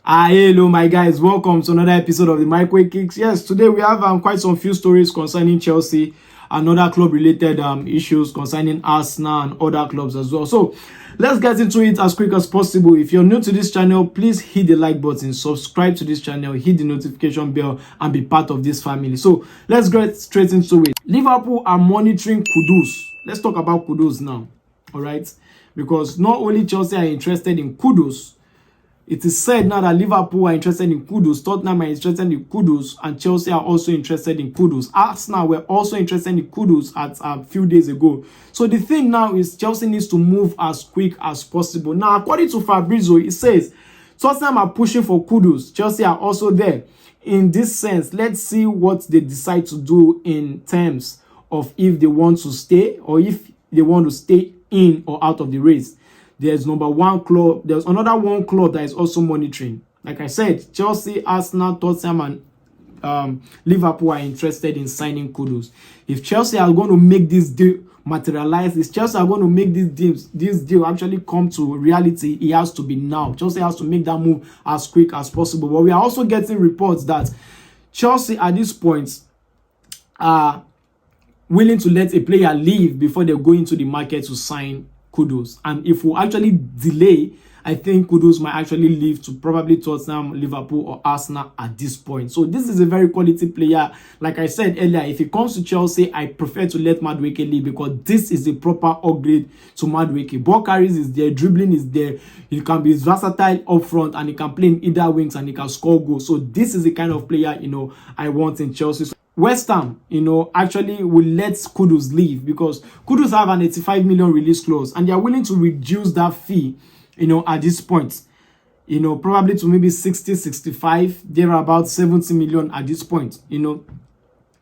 Hello my guys, welcome to another episode of the Microwave Kicks. Yes, today we have quite some few stories concerning Chelsea and other club related issues concerning Arsenal and other clubs as well. So let's get into it as quick as possible. If you're new to this channel, please hit the like button, subscribe to this channel, hit the notification bell and be part of this family. So let's get straight into it. Liverpool are monitoring Kudus. Let's talk about Kudus now, all right? Because not only Chelsea are interested in Kudus, it is said now that Liverpool are interested in Kudus, Tottenham are interested in Kudus, and Chelsea are also interested in Kudus. Arsenal were also interested in Kudus at a few days ago. So the thing now is Chelsea needs to move as quick as possible. Now, according to Fabrizio, it says Tottenham are pushing for Kudus. Chelsea are also there. In this sense, let's see what they decide to do in terms of if they want to stay or if they want to stay in or out of the race. There's number one club. There's another one club that is also monitoring. Like I said, Chelsea, Arsenal, Tottenham, and Liverpool are interested in signing Kudus. If Chelsea are going to make this deal materialize, if Chelsea are going to make this deal actually come to reality, it has to be now. Chelsea has to make that move as quick as possible. But we are also getting reports that Chelsea at this point are willing to let a player leave before they go into the market to sign Kudus. And if we actually delay, I think Kudus might actually leave to probably Tottenham, Liverpool or Arsenal at this point. So this is a very quality player. Like I said earlier, if it comes to Chelsea, I prefer to let Madueke leave because this is a proper upgrade to Madueke. Ball carries is there, dribbling is there. He can be versatile up front and he can play in either wings and he can score goals. So this is the kind of player, I want in Chelsea. So West Ham, actually will let Kudus leave because Kudus have an 85 million release clause and they are willing to reduce that fee, at this point, probably to maybe 60, 65, they're about 70 million at this point,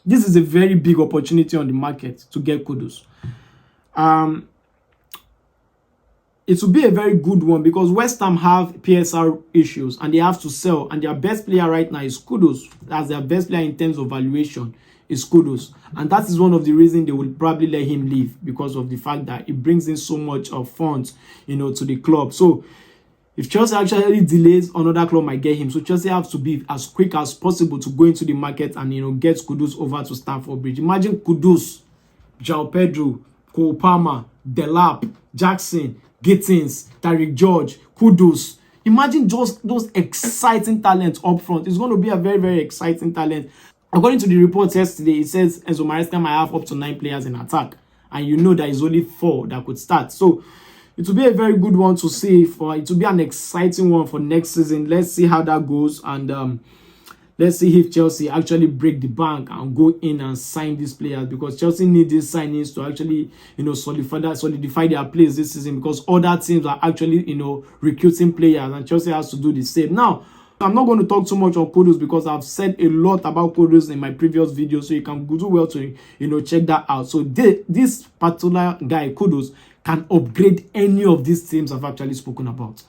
This is a very big opportunity on the market to get Kudus. It will be a very good one because West Ham have PSR issues and they have to sell. And their best player right now is Kudus. That's their best player in terms of valuation is Kudus. And that is one of the reasons they will probably let him leave because of the fact that it brings in so much of funds, to the club. So if Chelsea actually delays, another club might get him. So Chelsea have to be as quick as possible to go into the market and, get Kudus over to Stamford Bridge. Imagine Kudus, João Pedro, Cole Palmer, Delap, Jackson, Gittins, Tariq George, Kudus. Imagine just those exciting talents up front. It's going to be a very, very exciting talent. According to the reports yesterday, it says Enzo Maresca might have up to 9 players in attack. And there is only 4 that could start. So it will be a very good one to see. It will be an exciting one for next season. Let's see how that goes. And let's see if Chelsea actually break the bank and go in and sign these players because Chelsea need these signings to actually, solidify their place this season because other teams are actually, recruiting players and Chelsea has to do the same. Now, I'm not going to talk too much on Kudus because I've said a lot about Kudus in my previous video, so you can do well to, check that out. So this particular guy, Kudus, can upgrade any of these teams I've actually spoken about.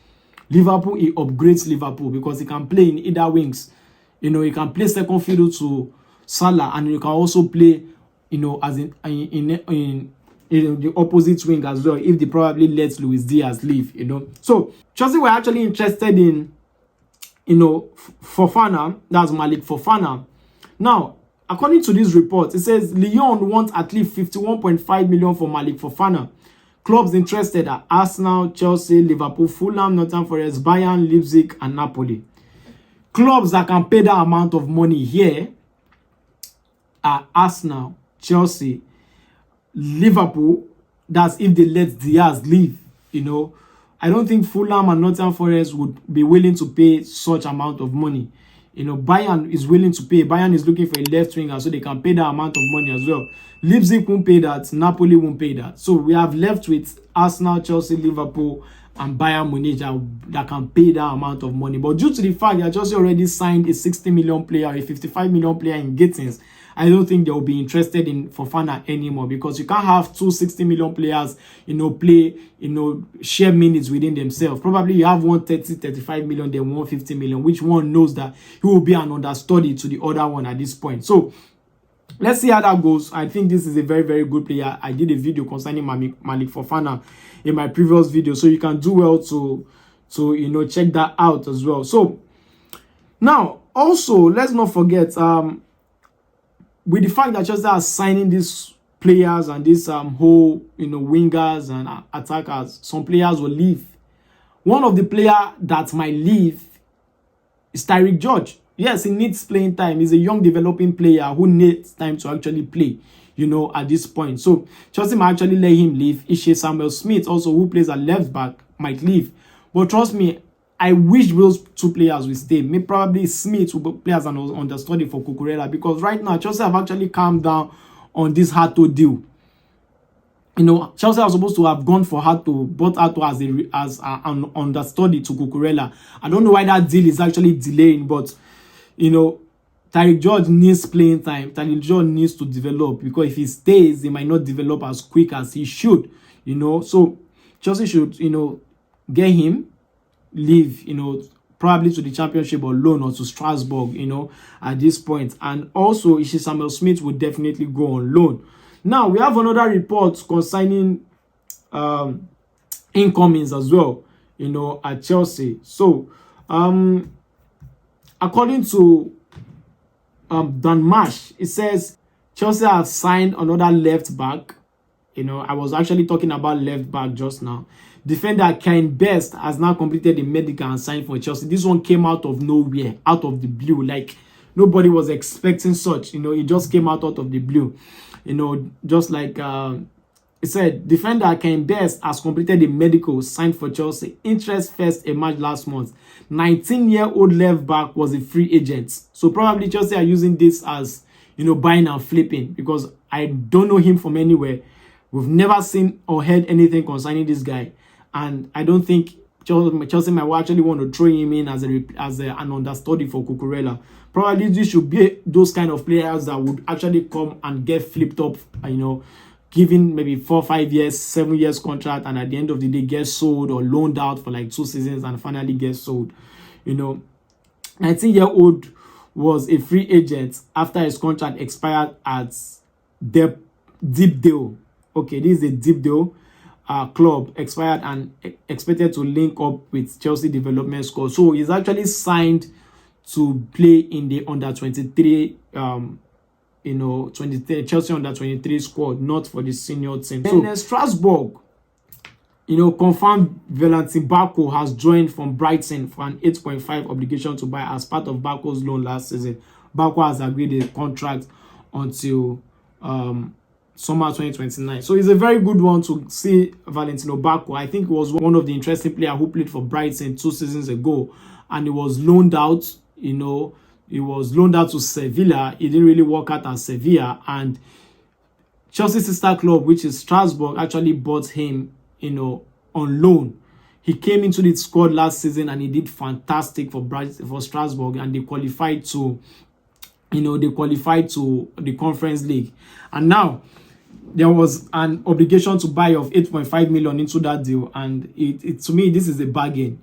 Liverpool, he upgrades Liverpool because he can play in either wings. He can play second fiddle to Salah and you can also play, as in the opposite wing as well if they probably let Luis Diaz leave, So Chelsea were actually interested in, Fofana, that's Malick Fofana. Now, according to this report, it says Lyon wants at least 51.5 million for Malick Fofana. Clubs interested are Arsenal, Chelsea, Liverpool, Fulham, Nottingham Forest, Bayern, Leipzig, and Napoli. Clubs that can pay that amount of money here are Arsenal, Chelsea, Liverpool. That's if they let Diaz leave, I don't think Fulham and Nottingham Forest would be willing to pay such amount of money. Bayern is willing to pay. Bayern is looking for a left winger so they can pay that amount of money as well. Leipzig won't pay that. Napoli won't pay that. So we have left with Arsenal, Chelsea, Liverpool, and Bayern Munich that can pay that amount of money. But due to the fact that Chelsea already signed a 60 million player, a 55 million player in Gittins, I don't think they'll be interested in Fofana anymore because you can't have 2 60 million players, play, share minutes within themselves. Probably you have one 30, 35 million, then 150 million, which one knows that he will be an understudy to the other one at this point. So let's see how that goes. I think this is a very, very good player. I did a video concerning Malick Fofana in my previous video, so you can do well to check that out as well. So Now, also, let's not forget, with the fact that Chelsea are signing these players and these whole, wingers and attackers, some players will leave. One of the players that might leave is Tyreek George. Yes, he needs playing time. He's a young developing player who needs time to actually play, at this point. So Chelsea might actually let him leave. Ishe Samuel Smith, also who plays at left back, might leave. But trust me, I wish those two players will stay. Maybe probably Smith will play as an understudy for Cucurella, because right now Chelsea have actually calmed down on this Hato deal. Chelsea are supposed to have gone for Hato, bought Hato as an understudy to Cucurella. I don't know why that deal is actually delaying, but Tyreek George needs playing time. Tyreek George needs to develop, because if he stays, he might not develop as quick as he should. So Chelsea should get him, leave, probably to the Championship or loan or to Strasbourg, at this point. And also, Ishe Samuel Smith would definitely go on loan. Now, we have another report concerning incomings as well, at Chelsea. So, according to Dan Marsh, it says Chelsea have signed another left back. I was actually talking about left back just now. Defender Kane Best has now completed the medical and signed for Chelsea. This one came out of nowhere, out of the blue. Like, nobody was expecting such. It just came out of the blue. Just like it said, defender Kane Best has completed the medical, signed for Chelsea. Interest first emerged last month. 19-year-old left back was a free agent. So probably Chelsea are using this as, buying and flipping, because I don't know him from anywhere. We've never seen or heard anything concerning this guy. And I don't think Chelsea might actually want to throw him in as an understudy for Cucurella. Probably this should be those kind of players that would actually come and get flipped up, given maybe 4, 5 years, 7 years contract, and at the end of the day get sold or loaned out for like 2 seasons and finally get sold. 19-year-old was a free agent after his contract expired at Deepdale. Okay, this is a Deepdale club, expired and expected to link up with Chelsea development squad. So he's actually signed to play in the under 23 Chelsea under 23 squad, not for the senior team. So Strasbourg confirmed Florentín Barco has joined from Brighton for an 8.5 obligation to buy as part of Barco's loan last season. Barco has agreed a contract until summer 2029. So it's a very good one to see Valentino Barco. I think he was one of the interesting players who played for Brighton 2 seasons ago, and he was loaned out. He was loaned out to Sevilla. It didn't really work out at Sevilla, and Chelsea sister club, which is Strasbourg, actually bought him, on loan. He came into the squad last season and he did fantastic for Strasbourg, and they qualified to, the Conference League. And now there was an obligation to buy of 8.5 million into that deal, and it to me, this is a bargain,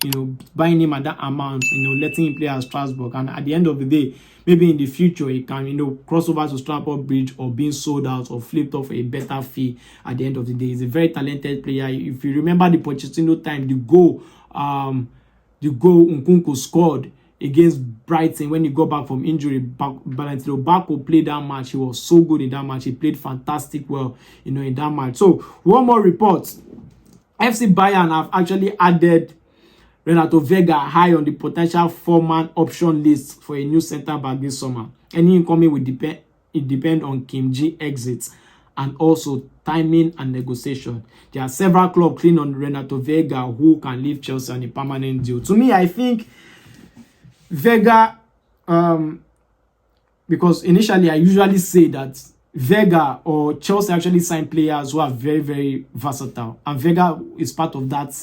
buying him at that amount, letting him play at Strasbourg, and at the end of the day, maybe in the future he can, cross over to Stamford Bridge or being sold out or flipped off a better fee. At the end of the day, he's a very talented player. If you remember the Pochettino time, the goal Nkunku scored against Brighton when he got back from injury, Valentino Barco played that match. He was so good in that match. He played fantastic well, in that match. So one more report. FC Bayern have actually added Renato Veiga high on the potential 4-man option list for a new centre back this summer. Any incoming will depend on Kim Ji exits and also timing and negotiation. There are several clubs keen on Renato Veiga who can leave Chelsea on a permanent deal. To me, I think Veiga, because initially I usually say that Veiga or Chelsea actually sign players who are very, very versatile, and Veiga is part of that,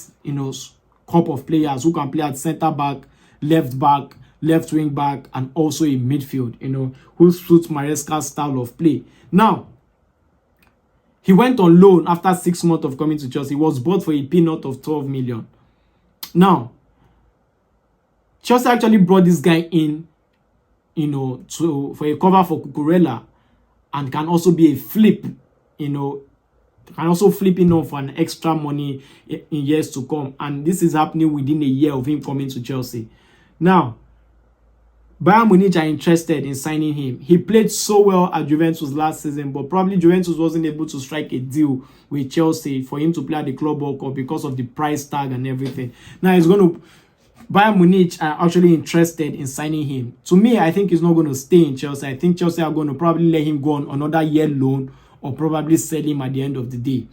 crop of players who can play at centre back, left wing back, and also in midfield, who suits Maresca's style of play. Now, he went on loan after 6 months of coming to Chelsea. He was bought for a peanut of 12 million. Now, Chelsea actually brought this guy in, for a cover for Cucurella, and can also be a flip, can also flip in for an extra money in years to come. And this is happening within a year of him coming to Chelsea. Now, Bayern Munich are interested in signing him. He played so well at Juventus last season, but probably Juventus wasn't able to strike a deal with Chelsea for him to play at the Club World Cup because of the price tag and everything. Now Bayern Munich are actually interested in signing him. To me, I think he's not going to stay in Chelsea. I think Chelsea are going to probably let him go on another year loan or probably sell him at the end of the day.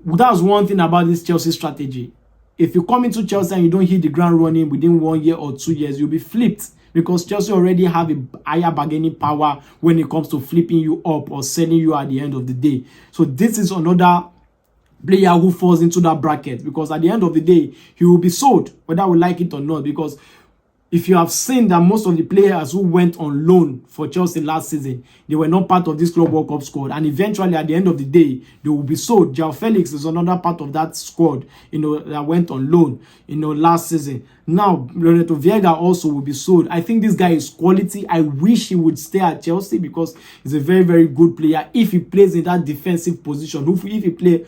That's one thing about this Chelsea strategy. If you come into Chelsea and you don't hit the ground running within 1 year or 2 years, you'll be flipped, because Chelsea already have a higher bargaining power when it comes to flipping you up or selling you at the end of the day. So this is another player who falls into that bracket, because at the end of the day, he will be sold, whether we like it or not. Because if you have seen that most of the players who went on loan for Chelsea last season, they were not part of this Club World Cup squad, and eventually at the end of the day, they will be sold. João Felix is another part of that squad, that went on loan, last season. Now, Renato Viega also will be sold. I think this guy is quality. I wish he would stay at Chelsea, because he's a very, very good player. If he plays in that defensive position, if he plays,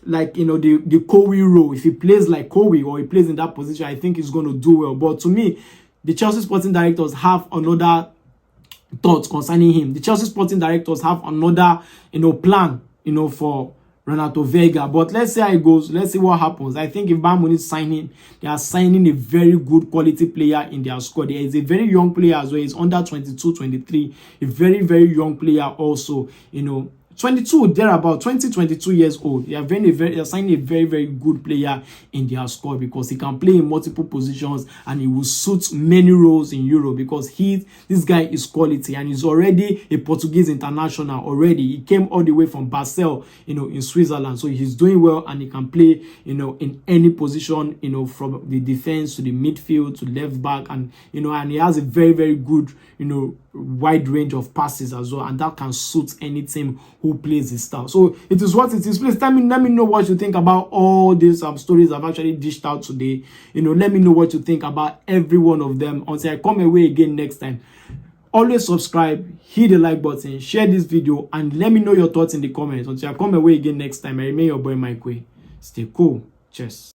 like the Kowi role, if he plays like Kowi or he plays in that position, I think he's going to do well. But to me, the Chelsea sporting directors have another thoughts concerning him. The Chelsea sporting directors have another plan for Renato Veiga. But let's see how it goes. Let's see what happens. I think if Bayern Munich sign him, they are signing a very good quality player in their squad. There is a very young player as well. He's under 22, 23. A very, very young player also, 22, they're about 22 years old. They are signing a very, very good player in their squad, because he can play in multiple positions and he will suit many roles in Europe, because this guy is quality, and he's already a Portuguese international already. He came all the way from Basel, in Switzerland. So he's doing well, and he can play, in any position, from the defense to the midfield to left back, and and he has a very, very good, wide range of passes as well, and that can suit any team who plays his style. So it is what it is. Please let me know what you think about all these stories I've actually dished out today. Let me know what you think about every one of them. Until I come away again next time, always subscribe, hit the like button, share this video, and let me know your thoughts in the comments. Until I come away again next time, I remain your boy Mike Way. Stay cool. Cheers.